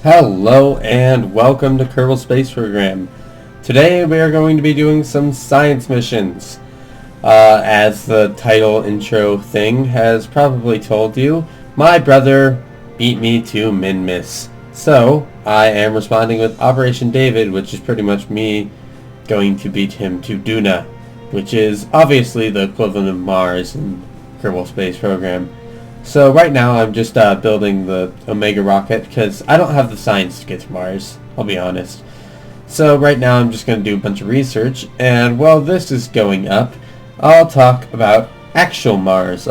Hello and welcome to Kerbal Space Program. Today we are going to be doing some science missions. As the title intro thing has probably told you, my brother beat me to Min-Miss. So I am responding with Operation David, which is pretty much me going to beat him to Duna, which is obviously the equivalent of Mars in Kerbal Space Program. So right now I'm just building the Omega rocket because I don't have the science to get to Mars, I'll be honest. So right now I'm just going to do a bunch of research, and while this is going up, I'll talk about actual Mars.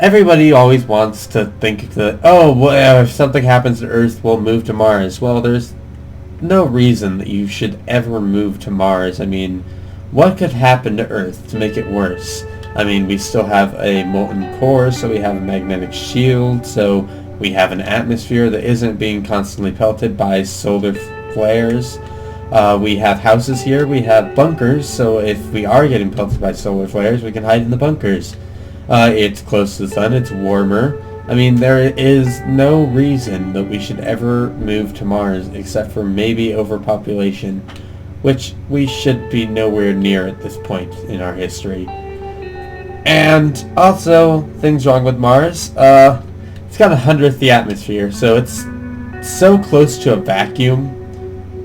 Everybody always wants to think that, if something happens to Earth, we'll move to Mars. Well, there's no reason that you should ever move to Mars. I mean, what could happen to Earth to make it worse? I mean, we still have a molten core, so we have a magnetic shield, so we have an atmosphere that isn't being constantly pelted by solar flares. We have houses here, we have bunkers, so if we are getting pelted by solar flares, we can hide in the bunkers. It's close to the sun, it's warmer. I mean, there is no reason that we should ever move to Mars, except for maybe overpopulation, which we should be nowhere near at this point in our history. And also, things wrong with Mars. It's got 100th the atmosphere, so it's so close to a vacuum.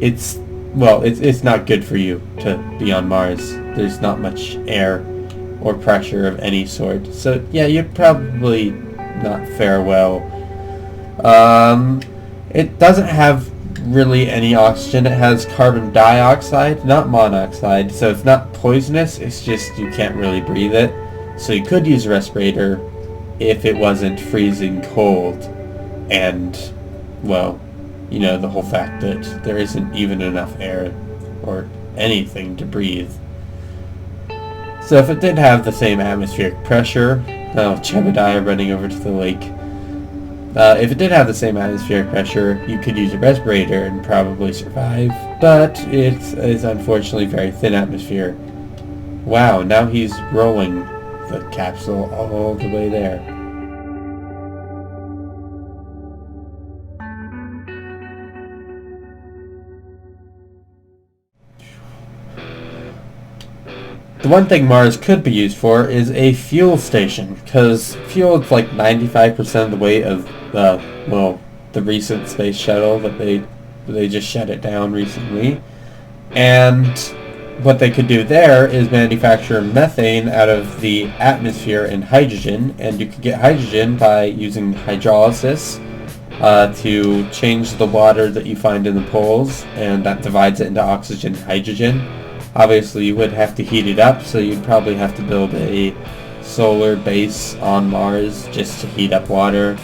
It's not good for you to be on Mars. There's not much air or pressure of any sort. So yeah, you'd probably not fare well. It doesn't have really any oxygen. It has carbon dioxide, not monoxide, so it's not poisonous. It's just you can't really breathe it. So you could use a respirator if it wasn't freezing cold and, well, you know, the whole fact that there isn't even enough air or anything to breathe. So if it did have the same atmospheric pressure, Chebediah running over to the lake. If it did have the same atmospheric pressure, you could use a respirator and probably survive, but it is unfortunately very thin atmosphere. Wow, now he's rolling the capsule all the way there. The one thing Mars could be used for is a fuel station, because fuel is like 95% of the weight of the recent space shuttle that they just shut it down recently. And what they could do there is manufacture methane out of the atmosphere and hydrogen, and you could get hydrogen by using hydrolysis to change the water that you find in the poles, and that divides it into oxygen and hydrogen. Obviously you would have to heat it up, so you'd probably have to build a solar base on Mars just to heat up water.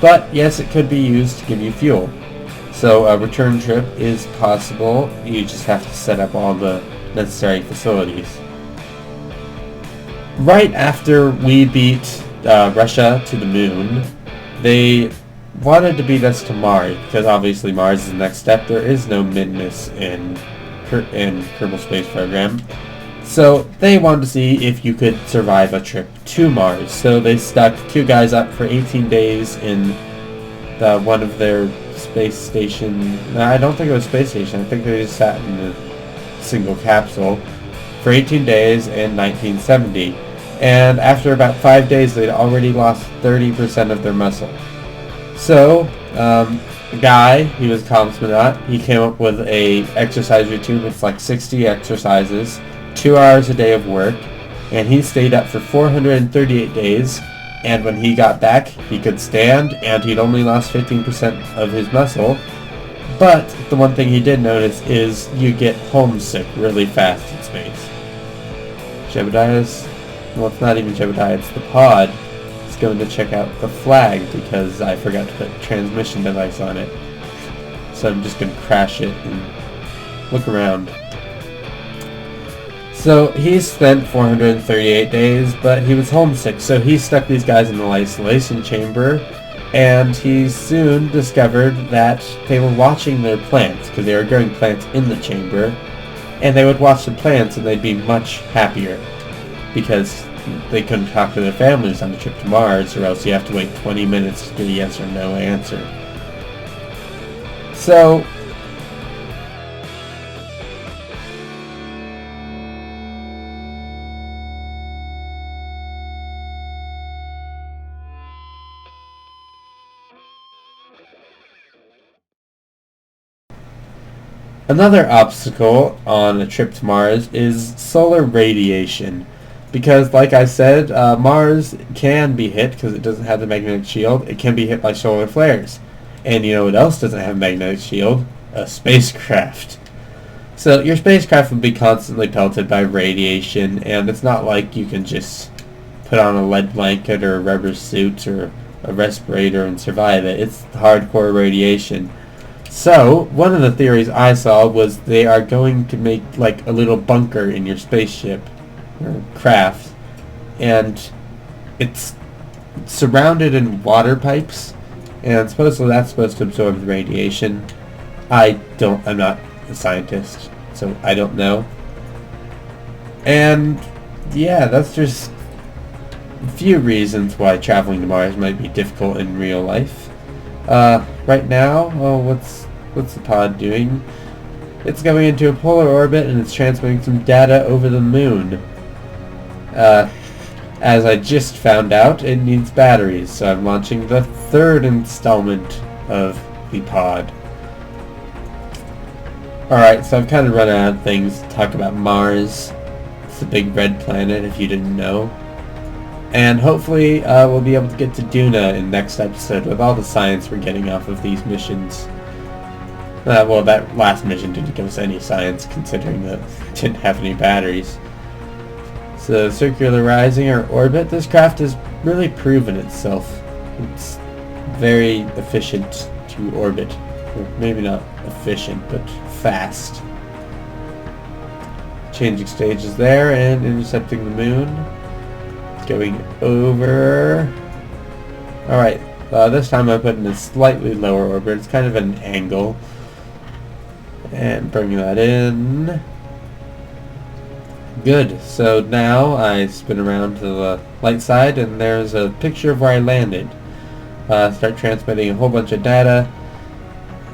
But yes, it could be used to give you fuel. So a return trip is possible. You just have to set up all the necessary facilities. Right after we beat Russia to the moon, they wanted to beat us to Mars, because obviously Mars is the next step. There is no Min-Miss in Kerbal Space Program. So they wanted to see if you could survive a trip to Mars. So they stuck two guys up for 18 days in one of their space station. I don't think it was a space station. I think they just sat in the single capsule for 18 days in 1970, and after about 5 days they'd already lost 30% of their muscle. So the guy, he was a cosmonaut, he came up with a exercise routine with like 60 exercises, 2 hours a day of work, and he stayed up for 438 days, and when he got back he could stand, and he'd only lost 15% of his muscle. But the one thing he did notice is you get homesick really fast in space. Chebediah's, well, it's not even Chebediah, it's the pod. It's going to check out the flag because I forgot to put a transmission device on it. So I'm just going to crash it and look around. So he spent 438 days, but he was homesick, so he stuck these guys in the isolation chamber. And he soon discovered that they were watching their plants, because they were growing plants in the chamber, and they would watch the plants and they'd be much happier, because they couldn't talk to their families on the trip to Mars, or else you have to wait 20 minutes to get a yes or no answer. So another obstacle on a trip to Mars is solar radiation. Because, like I said, Mars can be hit because it doesn't have the magnetic shield. It can be hit by solar flares. And you know what else doesn't have a magnetic shield? A spacecraft. So your spacecraft would be constantly pelted by radiation, and it's not like you can just put on a lead blanket or a rubber suit or a respirator and survive it. It's hardcore radiation. So, one of the theories I saw was they are going to make like a little bunker in your spaceship or craft, and it's surrounded in water pipes, and supposedly that's supposed to absorb the radiation. I'm not a scientist, so I don't know. And yeah, that's just a few reasons why traveling to Mars might be difficult in real life. Right now, what's the pod doing? It's going into a polar orbit and it's transmitting some data over the moon. As I just found out, it needs batteries, so I'm launching the third installment of the pod. Alright, so I've kind of run out of things to talk about Mars. It's a big red planet, if you didn't know. And hopefully we'll be able to get to Duna in next episode with all the science we're getting off of these missions. Well, that last mission didn't give us any science, considering that it didn't have any batteries. So, circularizing our orbit, this craft has really proven itself. It's very efficient to orbit. Or maybe not efficient, but fast. Changing stages there and intercepting the moon. Going over. Alright, this time I put in a slightly lower orbit. It's kind of an angle. And bring that in. Good. So now I spin around to the light side and there's a picture of where I landed. Start transmitting a whole bunch of data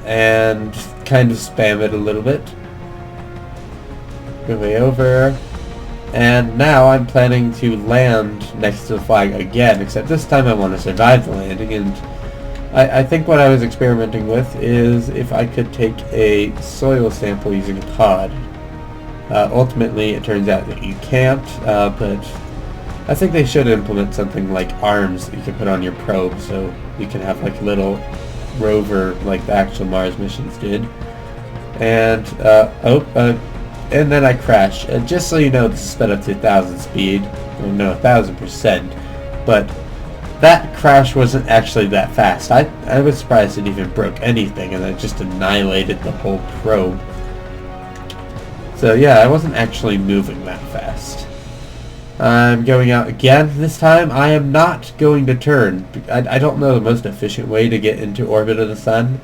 and kind of spam it a little bit. Go way over. And now I'm planning to land next to the flag again, except this time I want to survive the landing, and I think what I was experimenting with is if I could take a soil sample using a pod. Ultimately, it turns out that you can't, but I think they should implement something like arms that you can put on your probe, so you can have like a little rover like the actual Mars missions did. And, and then I crash. Just so you know, this is sped up to 1,000 speed. Well, no, 1,000%. But that crash wasn't actually that fast. I was surprised it even broke anything, and it just annihilated the whole probe. So yeah, I wasn't actually moving that fast. I'm going out again. This time, I am not going to turn. I don't know the most efficient way to get into orbit of the sun,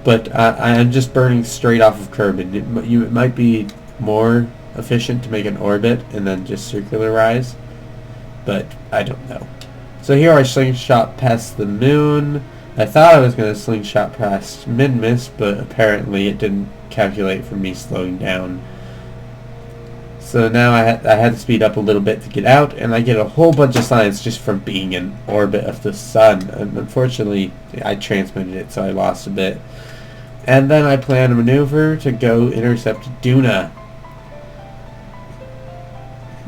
but I am just burning straight off of Kerbal. It might be more efficient to make an orbit and then just circularize, but I don't know. So here I slingshot past the moon. I thought I was going to slingshot past Minmus, but apparently it didn't calculate for me slowing down. So now I had to speed up a little bit to get out, and I get a whole bunch of science just from being in orbit of the sun. And unfortunately, I transmitted it, so I lost a bit. And then I plan a maneuver to go intercept Duna.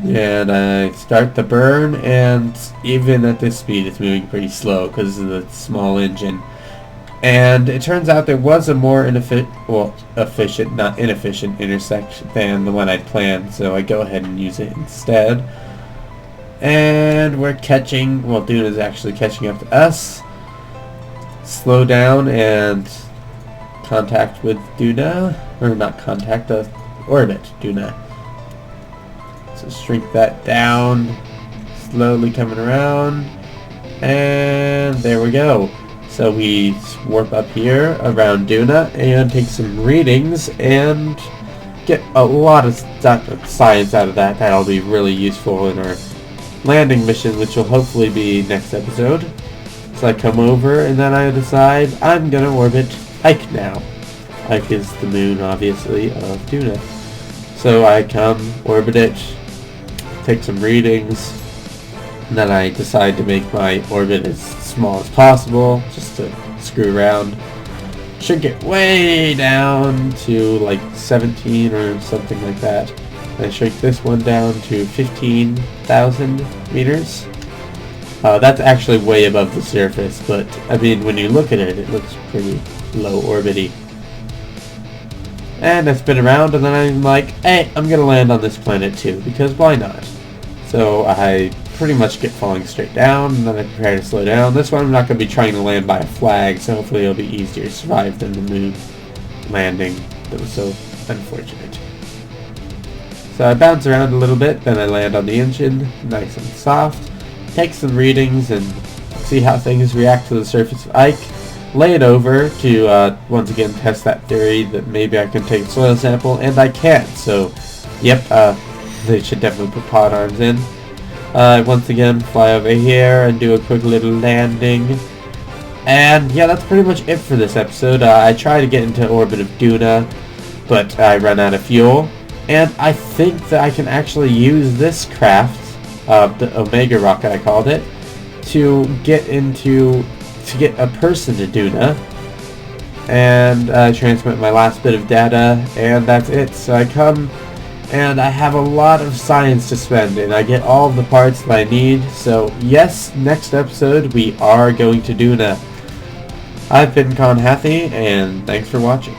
And I start the burn, and even at this speed it's moving pretty slow because of the small engine. And it turns out there was a more efficient, not inefficient intersect than the one I'd planned, so I go ahead and use it instead. And we're catching, well, Duna's actually catching up to us. Slow down and contact with Duna, or not contact, orbit Duna. So shrink that down, slowly coming around, and there we go. So we warp up here around Duna and take some readings and get a lot of science out of that. That'll be really useful in our landing mission, which will hopefully be next episode. So I come over and then I decide I'm gonna orbit Ike now. Ike is the moon, obviously, of Duna. So I come, orbit it, take some readings, and then I decide to make my orbit as small as possible, just to screw around. Should get way down to like 17 or something like that. I shrink this one down to 15,000 meters. That's actually way above the surface, but I mean, when you look at it, it looks pretty low orbity. And I spin around, and then I'm like, hey, I'm gonna land on this planet too, because why not? So I pretty much get falling straight down, and then I prepare to slow down. This one I'm not gonna be trying to land by a flag, so hopefully it'll be easier to survive than the moon landing that was so unfortunate. So I bounce around a little bit, then I land on the engine, nice and soft, take some readings and see how things react to the surface of Ike, lay it over to once again test that theory that maybe I can take a soil sample, and I can, so yep, they should definitely put pod arms in. Once again fly over here and do a quick little landing. And yeah, that's pretty much it for this episode. I try to get into orbit of Duna, but I run out of fuel. And I think that I can actually use this craft, the Omega rocket I called it, to get a person to Duna. And transmit my last bit of data, and that's it. So I come, and I have a lot of science to spend, and I get all of the parts that I need. So yes, next episode we are going to Duna. I've been Con Hathy, and thanks for watching.